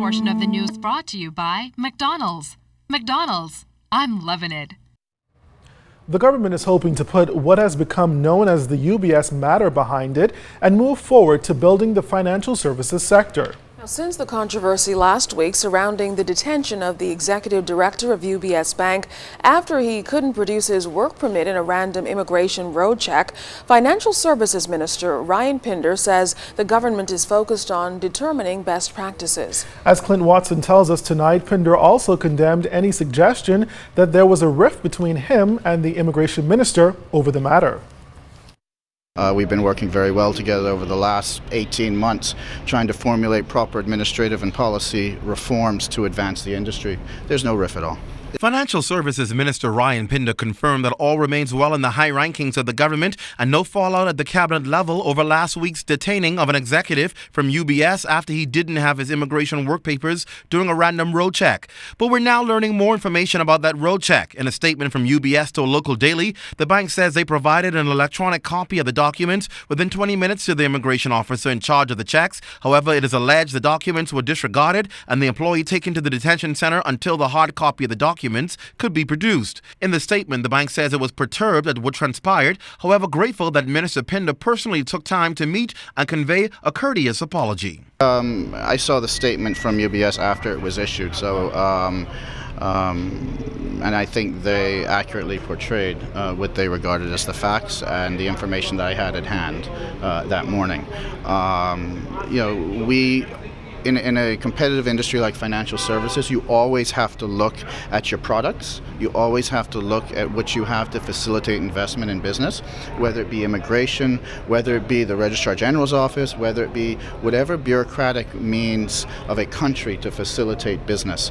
portion of the news brought to you by McDonald's. McDonald's, I'm loving it. The government is hoping to put what has become known as the UBS matter behind it and move forward to building the financial services sector. Since the controversy last week surrounding the detention of the executive director of UBS Bank after he couldn't produce his work permit in a random immigration road check, Financial Services Minister Ryan Pinder says the government is focused on determining best practices. As Clint Watson tells us tonight, Pinder also condemned any suggestion that there was a rift between him and the immigration minister over the matter. We've been working very well together over the last 18 months, trying to formulate proper administrative and policy reforms to advance the industry. There's no rift at all. Financial Services Minister Ryan Pinder confirmed that all remains well in the high rankings of the government and no fallout at the cabinet level over last week's detaining of an executive from UBS after he didn't have his immigration work papers during a random road check. But we're now learning more information about that road check. In a statement from UBS to a local daily, the bank says they provided an electronic copy of the documents within 20 minutes to the immigration officer in charge of the checks. However, it is alleged the documents were disregarded and the employee taken to the detention center until the hard copy of the documents could be produced. In the statement, the bank says it was perturbed at what transpired, however grateful that Minister Pinder personally took time to meet and convey a courteous apology. I saw the statement from UBS after it was issued, and I think they accurately portrayed what they regarded as the facts and the information that I had at hand that morning. In a competitive industry like financial services, you always have to look at your products. You always have to look at what you have to facilitate investment in business, whether it be immigration, whether it be the Registrar General's office, whether it be whatever bureaucratic means of a country to facilitate business.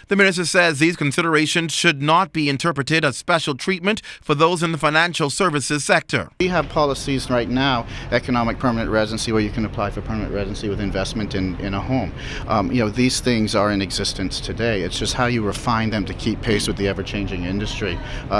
The minister says these considerations should not be interpreted as special treatment for those in the financial services sector. We have policies right now, economic permanent residency, where you can apply for permanent residency with investment in a home. These things are in existence today. It's just how you refine them to keep pace with the ever-changing industry.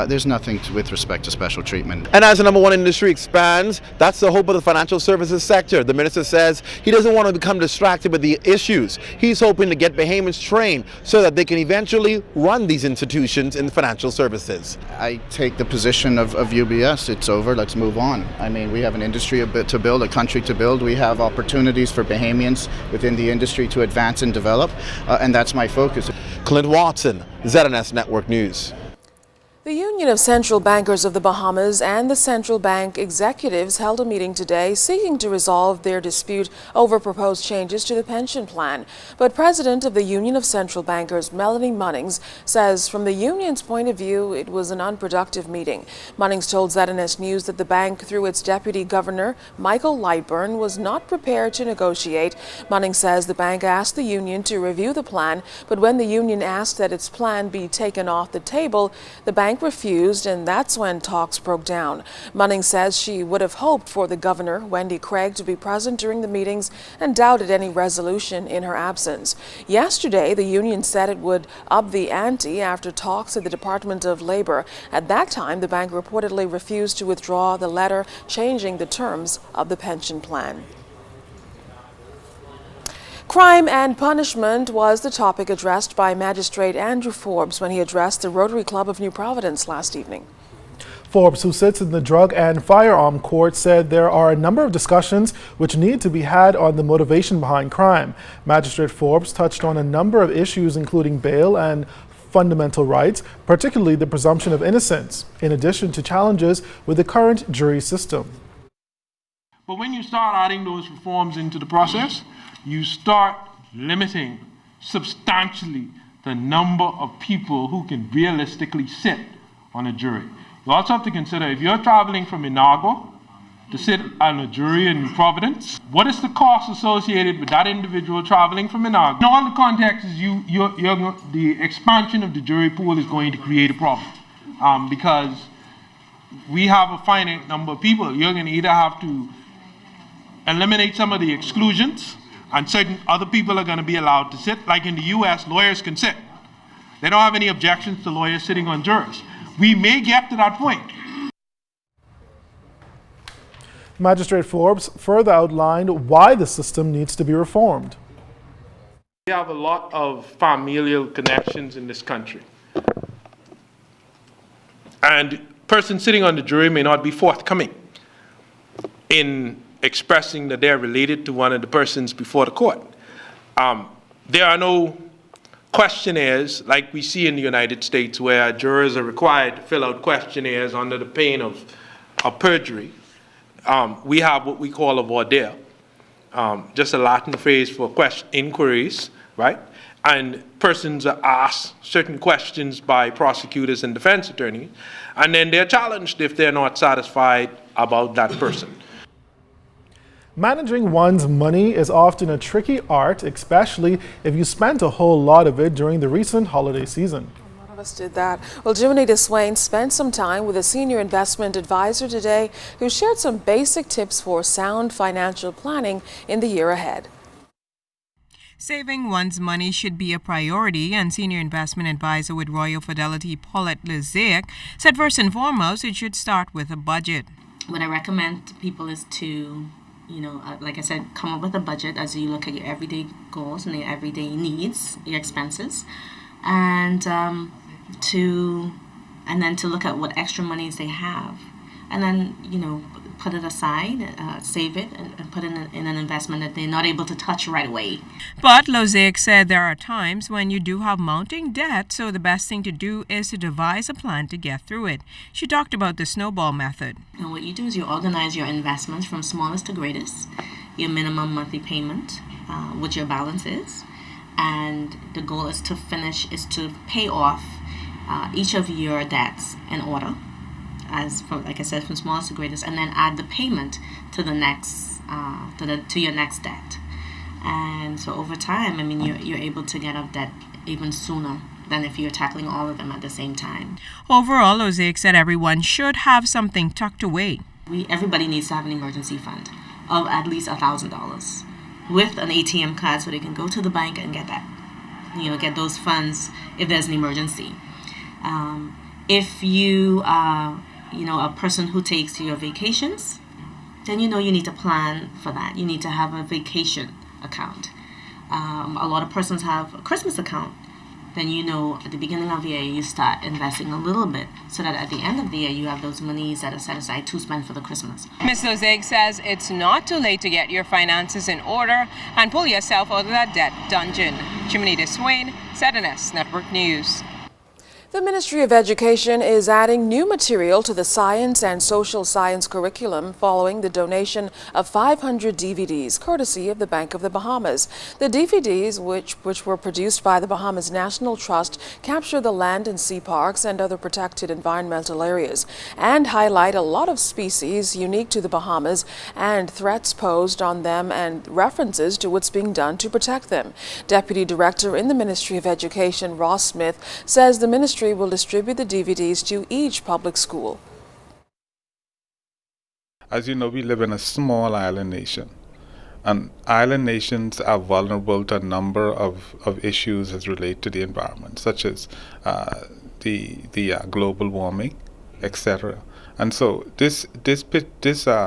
There's nothing with respect to special treatment. And as the number one industry expands, that's the hope of the financial services sector. The minister says he doesn't want to become distracted with the issues. He's hoping to get Bahamians trained so that they can eventually run these institutions in financial services. I take the position of UBS. It's over. Let's move on. I mean, we have an industry to build, a country to build. We have opportunities for Bahamians within the industry to advance and develop, and that's my focus. Clint Watson, ZNS Network News. The Union of Central Bankers of the Bahamas and the central bank executives held a meeting today seeking to resolve their dispute over proposed changes to the pension plan. But President of the Union of Central Bankers, Melanie Munnings, says from the union's point of view, it was an unproductive meeting. Munnings told ZNS News that the bank, through its deputy governor, Michael Lightburn, was not prepared to negotiate. Munnings says the bank asked the union to review the plan, but when the union asked that its plan be taken off the table, the bank refused, and that's when talks broke down. Munnings says she would have hoped for the governor, Wendy Craig, to be present during the meetings and doubted any resolution in her absence. Yesterday, the union said it would up the ante after talks at the Department of Labor. At that time, the bank reportedly refused to withdraw the letter changing the terms of the pension plan. Crime and punishment was the topic addressed by Magistrate Andrew Forbes when he addressed the Rotary Club of New Providence last evening. Forbes, who sits in the Drug and Firearm Court, said there are a number of discussions which need to be had on the motivation behind crime. Magistrate Forbes touched on a number of issues including bail and fundamental rights, particularly the presumption of innocence, in addition to challenges with the current jury system. But when you start adding those reforms into the process, you start limiting substantially the number of people who can realistically sit on a jury. You also have to consider, if you're traveling from Inagua to sit on a jury in Providence, what is the cost associated with that individual traveling from Inagua? In all the contexts, the expansion of the jury pool is going to create a problem because we have a finite number of people. You're going to either have to eliminate some of the exclusions, and certain other people are going to be allowed to sit. Like in the U.S., lawyers can sit. They don't have any objections to lawyers sitting on juries. We may get to that point. Magistrate Forbes further outlined why the system needs to be reformed. We have a lot of familial connections in this country. And persons sitting on the jury may not be forthcoming in expressing that they're related to one of the persons before the court. There are no questionnaires like we see in the United States where jurors are required to fill out questionnaires under the pain of perjury. We have what we call a voir dire, just a Latin phrase for inquiries, right? And persons are asked certain questions by prosecutors and defense attorneys, and then they're challenged if they're not satisfied about that person. Managing one's money is often a tricky art, especially if you spent a whole lot of it during the recent holiday season. A lot of us did that. Well, Jiminy DeSwain spent some time with a senior investment advisor today who shared some basic tips for sound financial planning in the year ahead. Saving one's money should be a priority, and Senior Investment Advisor with Royal Fidelity, Paulette Lezaic, said first and foremost it should start with a budget. What I recommend to people is to, like I said, come up with a budget as you look at your everyday goals and your everyday needs, your expenses, and then to look at what extra monies they have, and then put it aside, save it, and put it in an investment that they're not able to touch right away. But Lozaic said there are times when you do have mounting debt, so the best thing to do is to devise a plan to get through it. She talked about the Snowball Method. And what you do is you organize your investments from smallest to greatest, your minimum monthly payment, what your balance is, and the goal is to pay off each of your debts in order, like I said, from smallest to greatest, and then add the payment to the next, to your next debt. And so over time, you're able to get out debt even sooner than if you're tackling all of them at the same time. Overall, Lozaic said everyone should have something tucked away. Everybody needs to have an emergency fund of at least $1,000 with an ATM card so they can go to the bank and get that, get those funds if there's an emergency. If you are a person who takes your vacations, then you need to plan for that. You need to have a vacation account. A lot of persons have a Christmas account. Then at the beginning of the year you start investing a little bit so that at the end of the year you have those monies that are set aside to spend for the Christmas. Ms. Lozaic says it's not too late to get your finances in order and pull yourself out of that debt dungeon. Jiminy DeSwain, ZNS Network News. The Ministry of Education is adding new material to the science and social science curriculum following the donation of 500 DVDs, courtesy of the Bank of the Bahamas. The DVDs, which were produced by the Bahamas National Trust, capture the land and sea parks and other protected environmental areas and highlight a lot of species unique to the Bahamas and threats posed on them and references to what's being done to protect them. Deputy Director in the Ministry of Education, Ross Smith, says the ministry will distribute the DVDs to each public school. As you know, we live in a small island nation, and island nations are vulnerable to a number of issues as relate to the environment, such as the global warming, etc. And so this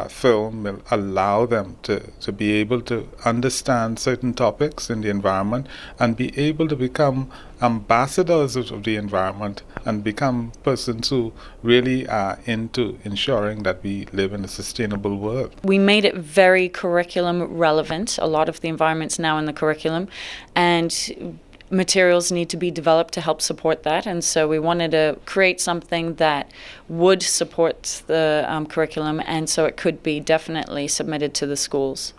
film will allow them to be able to understand certain topics in the environment and be able to become ambassadors of the environment and become persons who really are into ensuring that we live in a sustainable world. We made it very curriculum relevant. A lot of the environment's now in the curriculum, and materials need to be developed to help support that, and so we wanted to create something that would support the curriculum, and so it could be definitely submitted to the schools.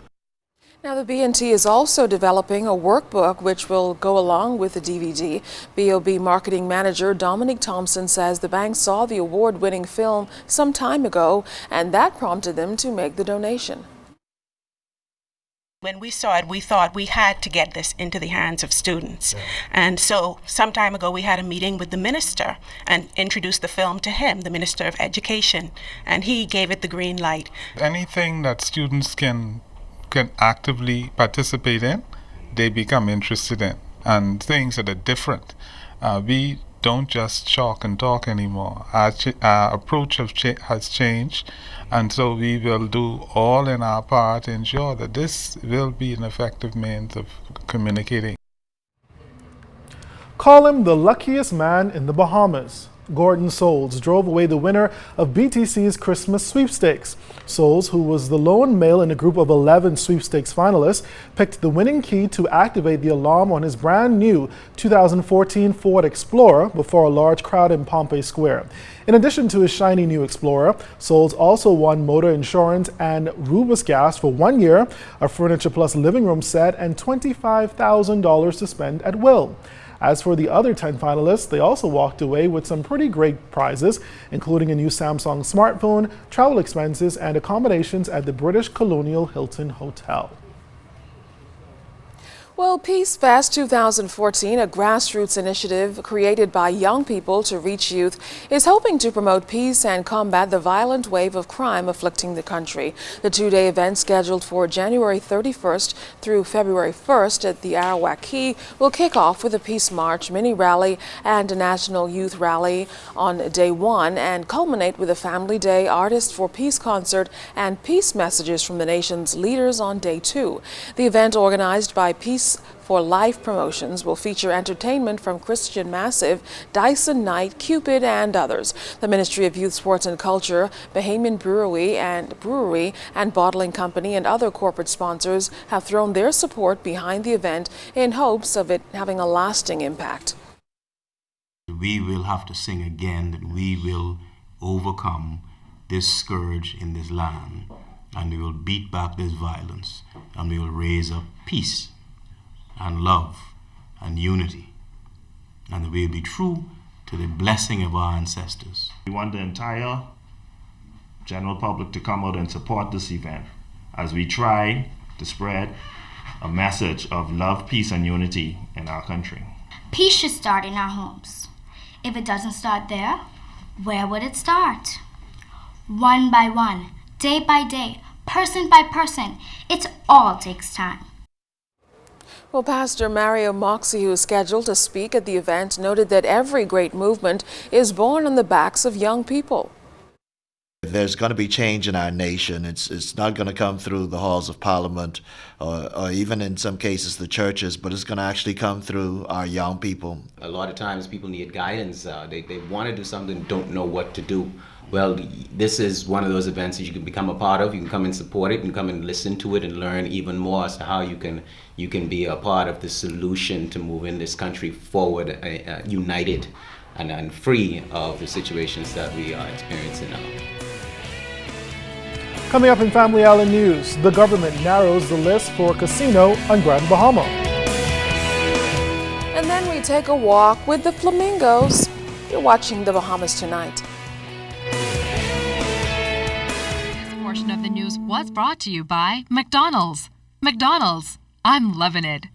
Now, the B&T is also developing a workbook which will go along with the DVD. BOB Marketing Manager Dominic Thompson says the bank saw the award-winning film some time ago, and that prompted them to make the donation. When we saw it, we thought we had to get this into the hands of students. And so some time ago, we had a meeting with the minister and introduced the film to him, the Minister of Education, and he gave it the green light. Anything that students can actively participate in, they become interested in, and things that are different. We don't just chalk and talk anymore. Our approach has changed, and so we will do all in our part to ensure that this will be an effective means of communicating. Call him the luckiest man in the Bahamas. Gordon Souls drove away the winner of BTC's Christmas sweepstakes. Souls, who was the lone male in a group of 11 sweepstakes finalists, picked the winning key to activate the alarm on his brand new 2014 Ford Explorer before a large crowd in Pompey Square. In addition to his shiny new Explorer, Souls also won motor insurance and Rubus gas for 1 year, a Furniture Plus living room set, and $25,000 to spend at will. As for the other 10 finalists, they also walked away with some pretty great prizes, including a new Samsung smartphone, travel expenses, and accommodations at the British Colonial Hilton Hotel. Well, Peace Fest 2014, a grassroots initiative created by young people to reach youth, is hoping to promote peace and combat the violent wave of crime afflicting the country. The two-day event, scheduled for January 31st through February 1st at the Arawak Quay, will kick off with a Peace March, mini rally, and a National Youth Rally on day one, and culminate with a Family Day, Artists for Peace concert, and peace messages from the nation's leaders on day two. The event, organized by Peace for Life Promotions, will feature entertainment from Christian Massive, Dyson Knight, Cupid, and others. The Ministry of Youth, Sports and Culture, Bahamian Brewery and Bottling Company, and other corporate sponsors have thrown their support behind the event in hopes of it having a lasting impact. We will have to sing again that we will overcome this scourge in this land, and we will beat back this violence, and we will raise up peace and love and unity, and that we will be true to the blessing of our ancestors. We want the entire general public to come out and support this event as we try to spread a message of love, peace, and unity in our country. Peace should start in our homes. If it doesn't start there, where would it start? One by one, day by day, person by person. It all takes time. Well, Pastor Mario Moxie, who is scheduled to speak at the event, noted that every great movement is born on the backs of young people. There's going to be change in our nation. It's not going to come through the halls of Parliament or even in some cases the churches, but it's going to actually come through our young people. A lot of times people need guidance. They want to do something, don't know what to do. Well, this is one of those events that you can become a part of. You can come and support it, you can come and listen to it and learn even more as to how you can be a part of the solution to moving this country forward, united and free of the situations that we are experiencing now. Coming up in Family Island News, the government narrows the list for a casino on Grand Bahama. And then we take a walk with the flamingos. You're watching the Bahamas Tonight. This portion of the news was brought to you by McDonald's. McDonald's, I'm loving it.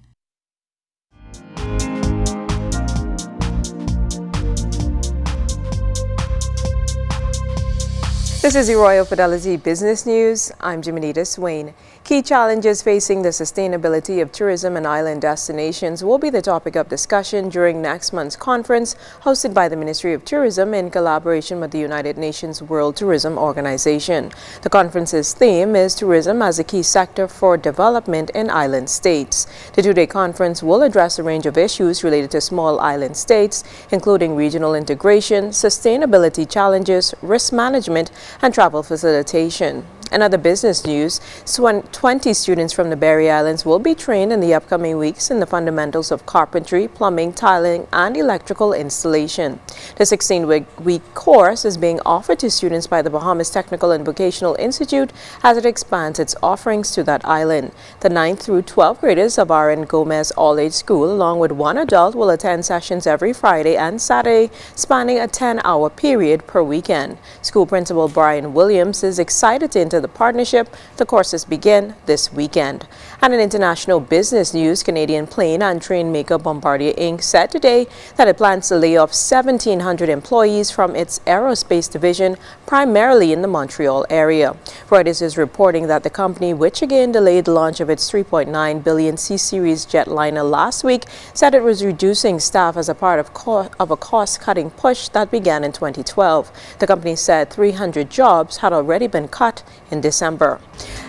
This is the Royal Fidelity Business News. I'm Jimenita Swain. Key challenges facing the sustainability of tourism and island destinations will be the topic of discussion during next month's conference hosted by the Ministry of Tourism in collaboration with the United Nations World Tourism Organization. The conference's theme is Tourism as a Key Sector for Development in Island States. The two-day conference will address a range of issues related to small island states, including regional integration, sustainability challenges, risk management, and travel facilitation. In other business news, 20 students from the Berry Islands will be trained in the upcoming weeks in the fundamentals of carpentry, plumbing, tiling, and electrical installation. The 16-week course is being offered to students by the Bahamas Technical and Vocational Institute as it expands its offerings to that island. The 9th through 12th graders of R.N. Gomez All-Age School, along with one adult, will attend sessions every Friday and Saturday, spanning a 10-hour period per weekend. School Principal Brian Williams is excited to enter the partnership. The courses begin this weekend. And in international business news, Canadian plane and train maker Bombardier Inc. said today that it plans to lay off 1,700 employees from its aerospace division, primarily in the Montreal area. Reuters is reporting that the company, which again delayed the launch of its $3.9 billion C-Series jetliner last week, said it was reducing staff as a part of a cost-cutting push that began in 2012. The company said 300 jobs had already been cut in December.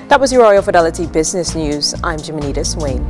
That was your Royal Fidelity Business News. I'm Jimenita Swain.